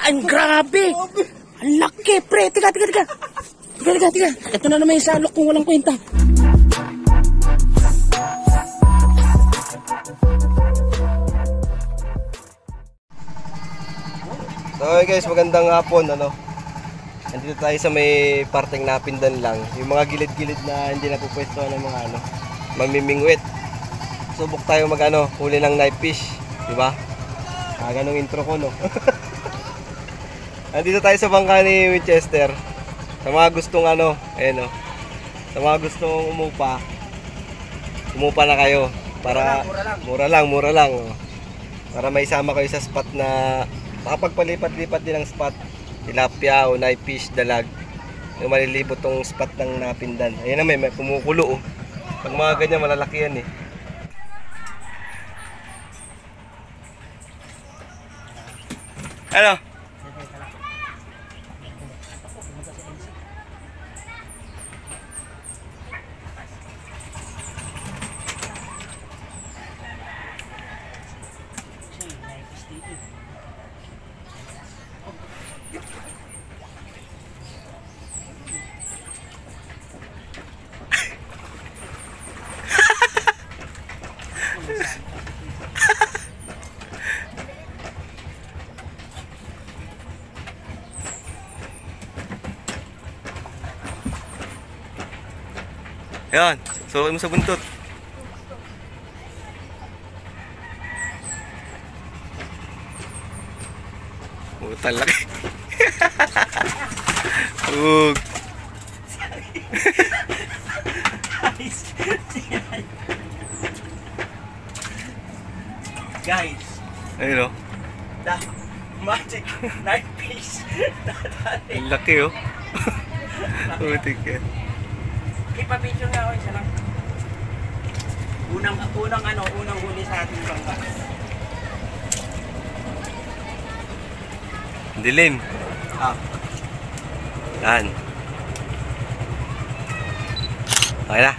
Ang grabe! Ang laki, pre! Tiga. Ito na naman yung salok kung walang kwenta. So guys, magandang hapon, Nandito tayo sa may parteng napindan lang. Yung mga gilid-gilid na hindi napupwesto ng mga mamimingwit. Subok tayo huli ng knife fish, di ba? Ganong intro ko, no. Nandito tayo sa bangka ni Winchester. Sa mga gustong sa mga gustong umupa na kayo para mura lang. Para may sama kayo sa spot na makapagpalipat-lipat din ng spot. Tilapia o knife fish, dalag. Yung malilibot tong spot ng napindan. Ayan na, may kumukulo, oh. Pag mga ganyan, malalaki yan, eh. Ano? Yan, suot mo sa buntot. Putal laki. Guys, ayun, the magic knife fish. Ang laki, oh. Putik yan. Ipapicture nga ako isa lang. Unang huli sa ating bangka. Dilim. Yan. Okay na.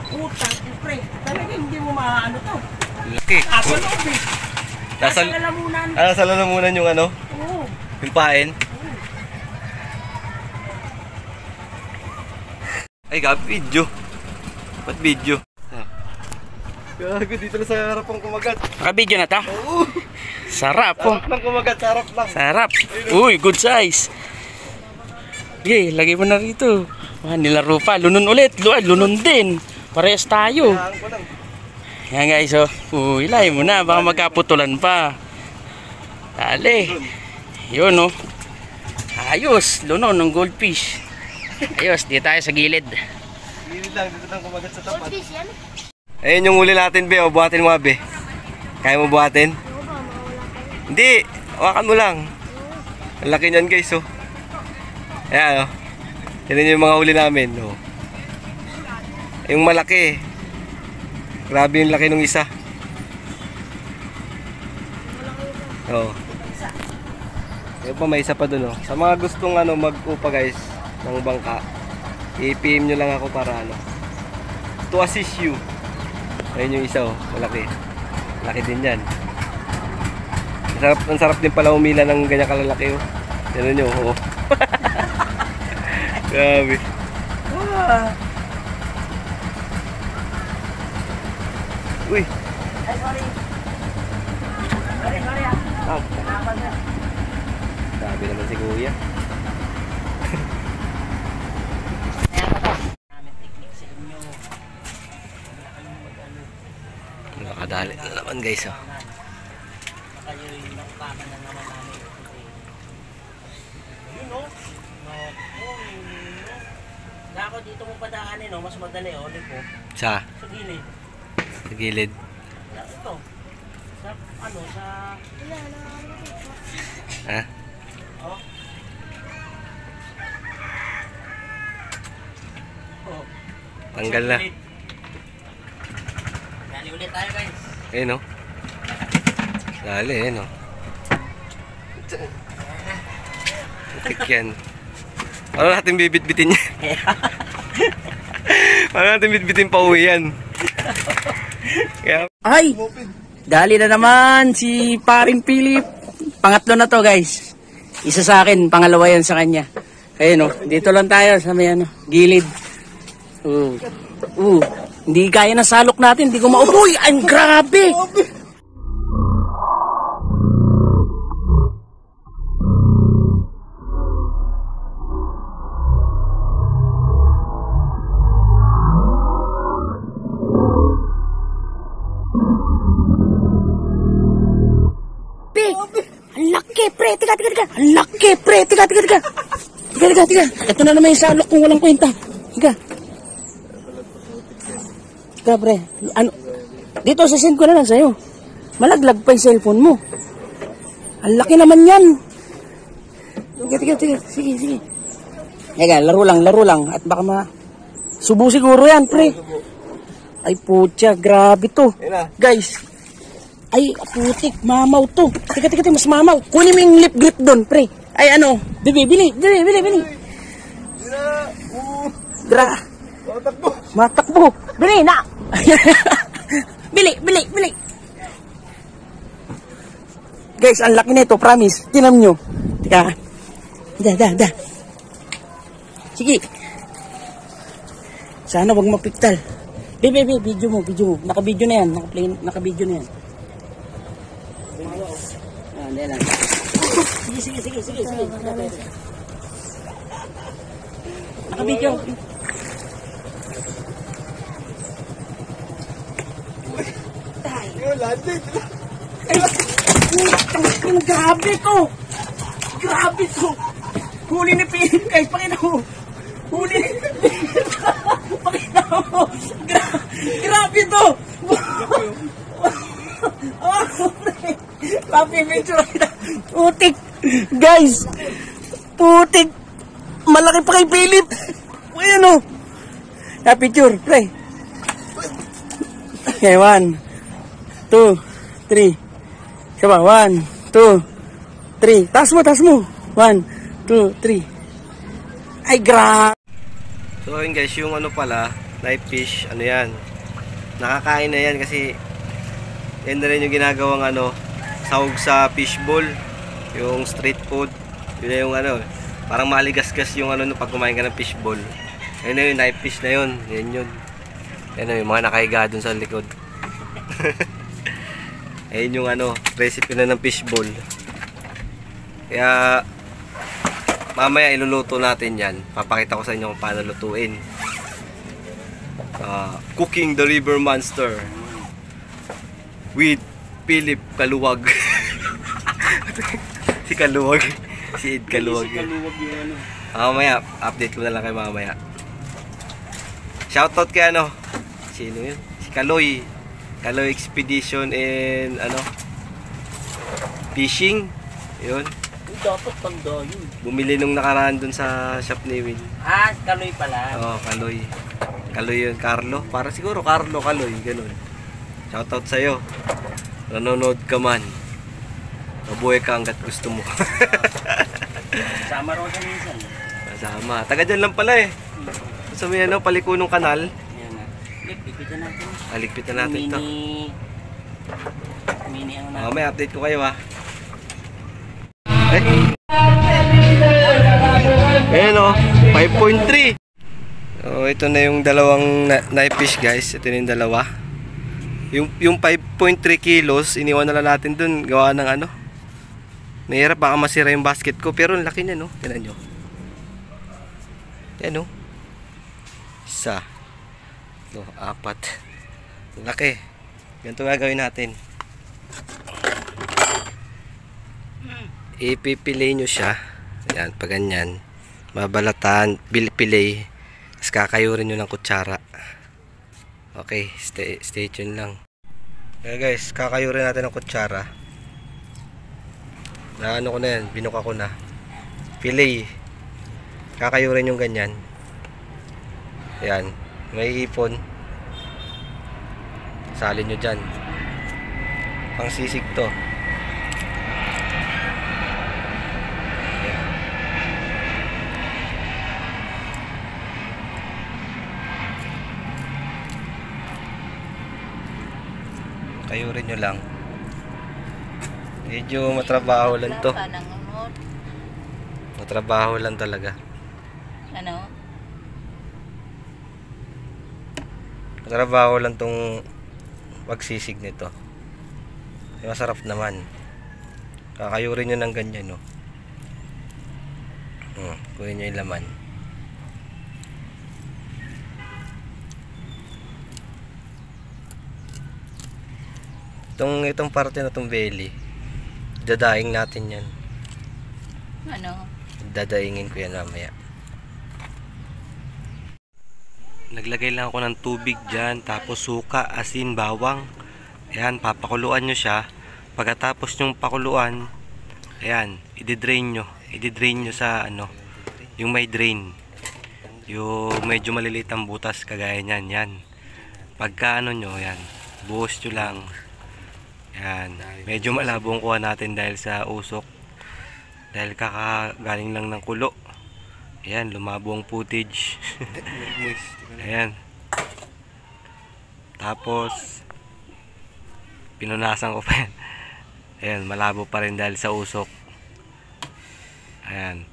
Putang, pre. Talaga hindi mo maano to. Laki. Asa loob, eh. Nasa lalamunan. Sa lalamunan yung Oo. yung pain. Ay, video. Ba't video? Gago, dito na sa harap ang kumagat. Naka-video na ta? Oo. Sarap po. Sarap lang kumagat, sarap lang. Sarap. Uy, good size. Okay, lagay mo na rito. Nilaro pa. Lunon ulit. Lunon din. Parehas tayo. Yan guys, oh. Uy, ilay mo na. Baka magkaputulan pa. Dali. Yun, oh. Ayos. Lunon ng goldfish. Ayos, dito tayo sa gilid. Gilid lang, dito lang kumagat sa tapat. Ayun yung huli natin, be. O, buhatin mo, be. Kaya mo buhatin? Hindi, hawakan mo lang. Ang laki niyan, guys, oh. Ayan, oh. Yan yung mga huli namin, oh. Yung malaki. Grabe yung laki ng isa. Oh. Ayun pa, may isa pa dun, oh. Sa mga gustong mag-upa, guys, ng bangka, i-PM nyo lang ako para to assist you. Ayun yung isa, oh, malaki. Laki din yan. Ang sarap din pala umila ng ganyan kalalaki, oh. Yan nyo, oh. Grabe. Uy. Ay, sorry. Sorry, Grabe naman si kuya. Nakadali na naman, guys, oh. Ako dito mo padaanin, mas madali, ulit po. Sa gilid. Sa gilid. Ito. Sa Ha? Oh. Tanggal na. Dali ulit tayo, guys. Ayun, oh. Dali, ayun, oh. Putik yan. Paano natin bibit-bitin yan? Paano natin bibit-bitin pa uwi yan? Ay! Dali na naman si paring Philip. pangatlo na to guys. Isa sa akin, pangalawa yan sa kanya. Ayun oh, dito lang tayo sa may ano, gilid. Hindi kaya na salok natin, hindi ko maupo. Uy, ang grabe! Ang laki, pre. Tiga. Ang laki, pre. Tiga. Ito na naman yung salok kung walang kwenta. Tiga, pre. Ano? Dito, sasend ko na lang sa'yo. Malaglag pa yung cellphone mo. Ang laki naman yan. Tiga. Sige. Tiga, laro lang. At baka subo siguro yan, pre. Ay, putya. Grabe to. Guys. Ay, putik, mamaw to. Tiga, mas mamaw. Kunin mo yung lip grip doon, pre. Ay, ano? Bili. Matakbo. Bili, na. Bili. Guys, ang laki nito, promise. Tinam nyo. Tika. Da. Sige. Sana wag mapiktal. Video mo. Naka-video na yan. Naka-video na yan. Lang. Sige. Naka-video. Grabe to. Huli ni Pin. Guys, pakita mo. Huli ni Pin. Pakita mo. Grabe to. Papi, picture kita. Putik. Guys. Putik. Malaki pa kay Philip. Ayan o. Picture. Pre. Okay, 1, 2, 3. Siya 1, 2, 3. Taas mo. 1, 2, 3. Ay, grabe. So yun guys, yung ano pala, live fish, ano yan. Nakakain na yan kasi yan na rin yung ginagawang ano, sahog sa fishbowl, yung street food. Yun na yung ano, parang maligasgas yung ano pag kumain ka ng fishbowl. Ayun na yung live fish na yun. Yan yun. Yan na yung mga nakahiga dun sa likod. Ayun yung ano, recipe na ng fishbowl. Kaya mamaya iluluto natin yan. Papakita ko sa inyo kung paano lutuin. Cooking the river monster with Philip Kaluwag. Si Kaluwag. Si Ed Kaluwag. Mamaya, update ko na lang kay mamaya. Shoutout kay ano? Sino yun? Si Kaloy. Kaloy Expedition and ano? Fishing. Yun. Dapat tanda yun. Bumili nung nakaraan dun sa shop ni Will. Kaloy pala. Oo, Kaloy. Kaloy yun, Carlo. Para siguro Carlo Kaloy, ganun. Shoutout sa'yo. Nanonood ka man. Mabuhay ka hanggat gusto mo. Sama rin sa minsan. Sama. Taga dyan lang pala eh. Sa may ano, Palikunong Kanal. Ayan na. Ligpitan natin. Ligpitan natin ito. Mini ano na. May update ko kayo Ayan o, 5.3. So, ito na yung dalawang knife fish guys. Ito na yung dalawa. Yung 5.3 kilos, iniwan na lang natin dun. Gawa ng ano. Nahirap, baka masira yung basket ko. Pero ang laki niya no. Tignan nyo. Yan o. Isa. So, 4. Laki. Ganito gagawin natin. Ipipilay nyo siya. Yan, pag ganyan. Mabalatan, pilay. Tapos kakayurin nyo ng kutsara. Okay, stay tuned lang. Okay guys, kakayurin natin ng kutsara. Ano ko na yan, binuka ko na. Fillet. Kakayurin yung ganyan. Yan, may ipon. Salin nyo dyan. Pang sisig to. Kayurin nyo lang. Medyo matrabaho lang to. Kanang umot. Matrabaho lang talaga. Ano? Matrabaho lang tong pagsisig nito. Masarap naman. Kakayurin nyo ng ganyan, no? Kunin nyo yung laman. Itong parte na itong belly, dadaing natin yan. Ano? Dadaingin ko yan mamaya. Naglagay lang ako ng tubig dyan, tapos suka, asin, bawang. Ayan, papakuluan nyo siya. Pagkatapos yung pakuluan, ayan, i-drain nyo sa ano, yung may drain. Yung medyo maliliit ang butas, kagaya nyan, yan. Pagka ano nyo, yan, buhos nyo lang. Yan, medyo malabong kuha natin dahil sa usok. Dahil kakagaling lang ng kulo. Ayan, lumabo ang footage. Ayan. Tapos pinunasan ko pa yan. Ayan, malabo pa rin dahil sa usok. Ayan.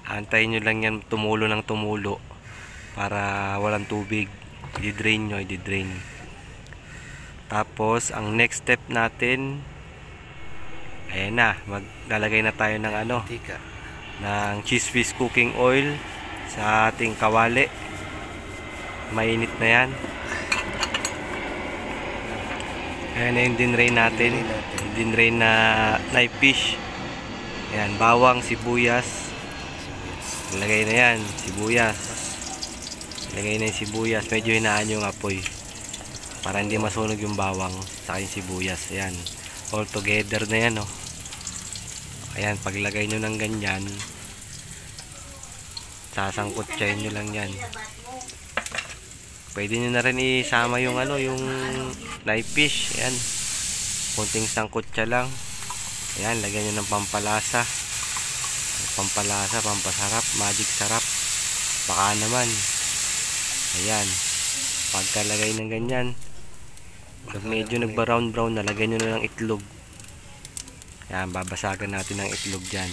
Antayin nyo lang yan tumulo ng tumulo para walang tubig. I-drain nyo, i-drain. Tapos ang next step natin, ayan na, maglalagay na tayo ng ano, ng cheese whiz cooking oil sa ating kawali. Mainit na yan. Ayan na yung dinrain natin, dinrain na knife fish. Ayan, bawang, sibuyas. Lagay na yan, sibuyas. Lagay na yung sibuyas, medyo hinaan yung apoy para hindi masunog yung bawang sa yung sibuyas. Ayan, all together na yan, oh. Ayan, paglagay nyo ng ganyan, sasangkutsahin nyo lang yan. Pwede nyo na rin isama yung ano, yung live fish. Ayan, kunting sangkutsa lang. Ayan, lagyan nyo ng pampalasa. Pampalasa, pampasarap, magic sarap. Baka naman. Ayan, pagkalagay ng ganyan, pag medyo nagba-brown brown, nalagyan nyo na ng itlog. Ayan, babasagan natin ng itlog dyan.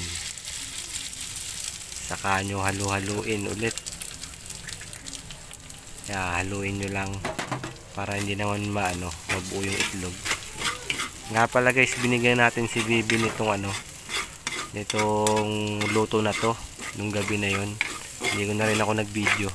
Saka nyo halu-haluin ulit. Ayan, haluin nyo lang para hindi naman mabuo yung itlog. Nga pala guys, binigyan natin si Bibi nitong nitong luto na to nung gabi na yon. Hindi ko na rin ako nag-video.